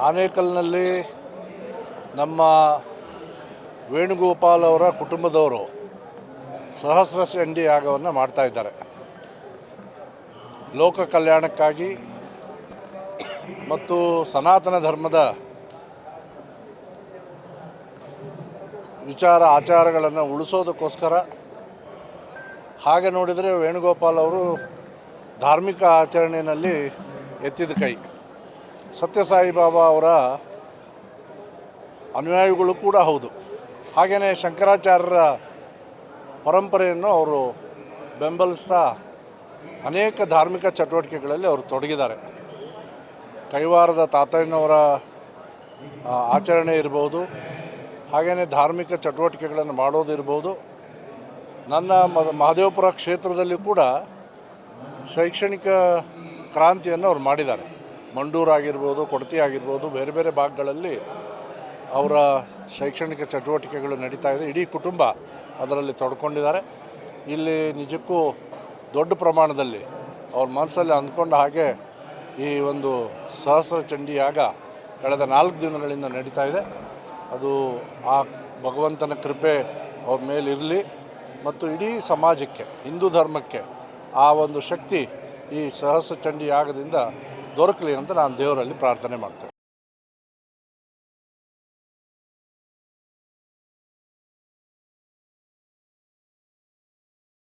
ಆನೇಕಲ್ನಲ್ಲಿ ನಮ್ಮ ವೇಣುಗೋಪಾಲ್ ಅವರ ಕುಟುಂಬದವರು ಸಹಸ್ರ ಚಂಡಿ ಯಾಗವನ್ನು ಮಾಡ್ತಾ ಇದ್ದಾರೆ. ಲೋಕ ಕಲ್ಯಾಣಕ್ಕಾಗಿ ಮತ್ತು ಸನಾತನ ಧರ್ಮದ ವಿಚಾರ ಆಚಾರಗಳನ್ನು ಉಳಿಸೋದಕ್ಕೋಸ್ಕರ. ಹಾಗೆ ನೋಡಿದರೆ ವೇಣುಗೋಪಾಲ್ ಅವರು ಧಾರ್ಮಿಕ ಆಚರಣೆಯಲ್ಲಿ ಎತ್ತಿದ ಕೈ. ಸತ್ಯಸಾಯಿ ಬಾಬಾ ಅವರ ಅನುಯಾಯಿಗಳು ಕೂಡ ಹೌದು. ಹಾಗೆಯೇ ಶಂಕರಾಚಾರ್ಯರ ಪರಂಪರೆಯನ್ನು ಅವರು ಬೆಂಬಲಿಸ್ತಾ ಅನೇಕ ಧಾರ್ಮಿಕ ಚಟುವಟಿಕೆಗಳಲ್ಲಿ ಅವರು ತೊಡಗಿದ್ದಾರೆ. ಕೈವಾರದ ತಾತಯ್ಯನವರ ಆಚರಣೆ ಇರ್ಬೋದು, ಹಾಗೆಯೇ ಧಾರ್ಮಿಕ ಚಟುವಟಿಕೆಗಳನ್ನು ಮಾಡೋದಿರ್ಬೋದು. ನನ್ನ ಮಹದೇವಪುರ ಕ್ಷೇತ್ರದಲ್ಲಿ ಕೂಡ ಶೈಕ್ಷಣಿಕ ಕ್ರಾಂತಿಯನ್ನು ಅವರು ಮಾಡಿದ್ದಾರೆ. ಮಂಡೂರು ಆಗಿರ್ಬೋದು, ಕೊಡತಿ ಆಗಿರ್ಬೋದು, ಬೇರೆ ಬೇರೆ ಭಾಗಗಳಲ್ಲಿ ಅವರ ಶೈಕ್ಷಣಿಕ ಚಟುವಟಿಕೆಗಳು ನಡೀತಾ ಇದೆ. ಇಡೀ ಕುಟುಂಬ ಅದರಲ್ಲಿ ತೊಡ್ಕೊಂಡಿದ್ದಾರೆ. ಇಲ್ಲಿ ನಿಜಕ್ಕೂ ದೊಡ್ಡ ಪ್ರಮಾಣದಲ್ಲಿ ಅವ್ರ ಮನಸ್ಸಲ್ಲಿ ಅಂದ್ಕೊಂಡ ಹಾಗೆ ಈ ಒಂದು ಸಹಸ್ರ ಚಂಡಿ ಯಾಗ ಕಳೆದ 4 ದಿನಗಳಿಂದ ನಡೀತಾ ಇದೆ. ಅದು ಆ ಭಗವಂತನ ಕೃಪೆ ಅವ್ರ ಮೇಲಿರಲಿ ಮತ್ತು ಇಡೀ ಸಮಾಜಕ್ಕೆ, ಹಿಂದೂ ಧರ್ಮಕ್ಕೆ ಆ ಒಂದು ಶಕ್ತಿ ಈ ಸಹಸ್ರ ಚಂಡಿ ಯಾಗದಿಂದ ದೊರಕಲಿ ಅಂತ ನಾನು ದೇವರಲ್ಲಿ ಪ್ರಾರ್ಥನೆ ಮಾಡ್ತೇನೆ.